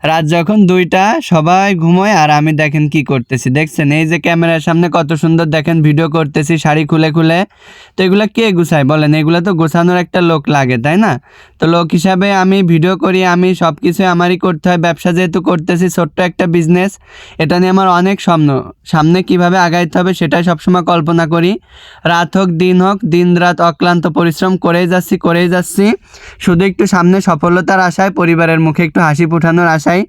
রাত যখন 2টা সবাই ঘুমোয় আর আমি দেখেন কি করতেছি, দেখছেন এই যে ক্যামেরার সামনে কত সুন্দর দেখেন ভিডিও করতেছি শাড়ি খুলে খুলে। তো এগুলা কে গুছায় বলেন? এগুলা তো গোছানোর একটা লোক লাগে, তাই না? তো লোক হিসাবে আমি ভিডিও করি, আমি সব কিছু আমারই করতে হয়। ব্যবসা যেহেতু করতেছি, ছোট্ট একটা বিজনেস, এটা নিয়ে আমার অনেক স্বপ্ন। সামনে কিভাবে আগাইতে হবে সেটাই সবসময় কল্পনা করি। রাত হোক দিন রাত অক্লান্ত পরিশ্রম করেই যাচ্ছি শুধু একটু সামনে সফলতার আশায়, পরিবারের মুখে একটু হাসি ফোটানোর আশায়।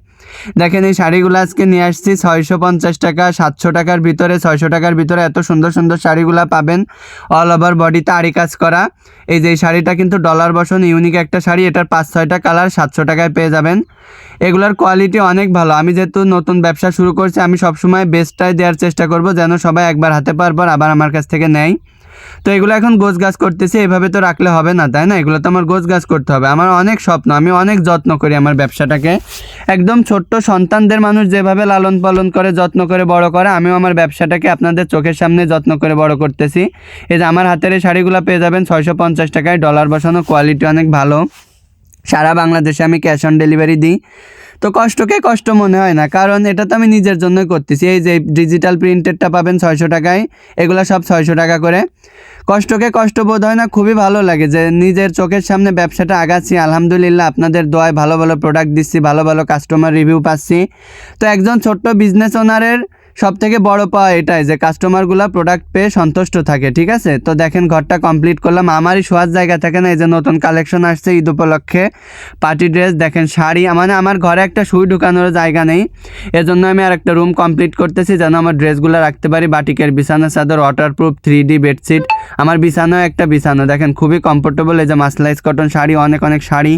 দেখেন এই শাড়িগুলো আজকে নিয়ে আসছি 650 টাকা, 700 টাকার ভিতরে, 600 টাকার ভিতরে এত সুন্দর সুন্দর শাড়িগুলো পাবেন। অল ওভার বডিতে আরি কাজ করা। এই যে এই শাড়িটা কিন্তু ডলার বসন ইউনিক একটা শাড়ি, এটার 5-6টা কালার 700 টাকায় পেয়ে যাবেন। এগুলোর কোয়ালিটি অনেক ভালো। আমি যেহেতু নতুন ব্যবসা শুরু করছি, আমি সবসময় বেস্টটাই দেওয়ার চেষ্টা করব, যেন সবাই একবার হাতে পাওয়ার পর আবার আমার কাছ থেকে নেয়। তো এগুলো এখন গোছগাছ করতেছি, এভাবে তো রাখলে হবে না, তাই না? এগুলো তো আমার গোছগাছ করতে হবে। আমার অনেক স্বপ্ন, আমি অনেক যত্ন করি আমার ব্যবসাটাকে। একদম ছোট্ট সন্তানদের মানুষ যেভাবে লালন পালন করে, যত্ন করে বড় করে, আমিও আমার ব্যবসাটাকে আপনাদের চোখের সামনে যত্ন করে বড় করতেছি। এই যে আমার হাতের এই শাড়িগুলো পেয়ে যাবেন 650 টাকায়, ডলার বসানো, কোয়ালিটি অনেক ভালো। সারা বাংলাদেশে আমি ক্যাশ অন ডেলিভারি দিই। তো কষ্টকে কষ্ট মনে হয় না, কারণ এটা তো আমি নিজের জন্যই করতেছি। এই যে ডিজিটাল প্রিন্টেডটা পাবেন 600 টাকায়, এগুলো সব 600 টাকা করে। কষ্টকে কষ্ট বোধ হয় না, খুবই ভালো লাগে যে নিজের চোখের সামনে ব্যবসাটা আগাচ্ছি। আলহামদুলিল্লাহ, আপনাদের দোয়ায় ভালো ভালো প্রোডাক্ট দিচ্ছি, ভালো ভালো কাস্টমার রিভিউ পাচ্ছি। তো একজন ছোট্ট বিজনেস ওনারের সবথেকে বড় পাওয়া এটাই যে কাস্টমারগুলো প্রোডাক্ট পেয়ে সন্তুষ্ট থাকে, ঠিক আছে? তো দেখেন ঘরটা কমপ্লিট করলাম। আমারই শোয়ার জায়গা থাকে না, এই যে নতুন কালেকশন আসছে ঈদ উপলক্ষে, পার্টি ড্রেস, দেখেন শাড়ি, মানে আমার ঘরে একটা সুই ঢুকানোর জায়গা নেই। এজন্য আমি আর একটা রুম কমপ্লিট করতেছি, যেন আমার ড্রেসগুলো রাখতে পারি। বাটিকের বিছানা চাদর, ওয়াটারপ্রুফ 3D বেডশিট। আমার বিছানাও একটা বিছানা, দেখেন খুবই কমফোর্টেবল। এই যে মাসলাইজ কটন শাড়ি, অনেক অনেক শাড়ি,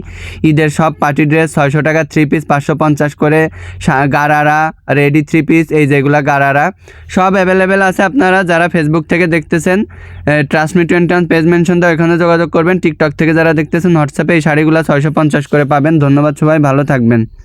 ঈদের সব পার্টি ড্রেস 600 টাকা, 3 পিস 550 করে, গারারা রেডি 3 পিস, এই যেগুলা গারারা সব অ্যাভেলেবেল আছে। আপনারা যারা ফেসবুক থেকে দেখতেছেন, ট্রাস্টমি 21 পেজ মেনশন দাও, এখানে যোগাযোগ করবেন। টিকটক থেকে যারা দেখতেছেন, হোয়াটসঅ্যাপে এই শাড়িগুলো 650 করে পাবেন। ধন্যবাদ, সবাই ভালো থাকবেন।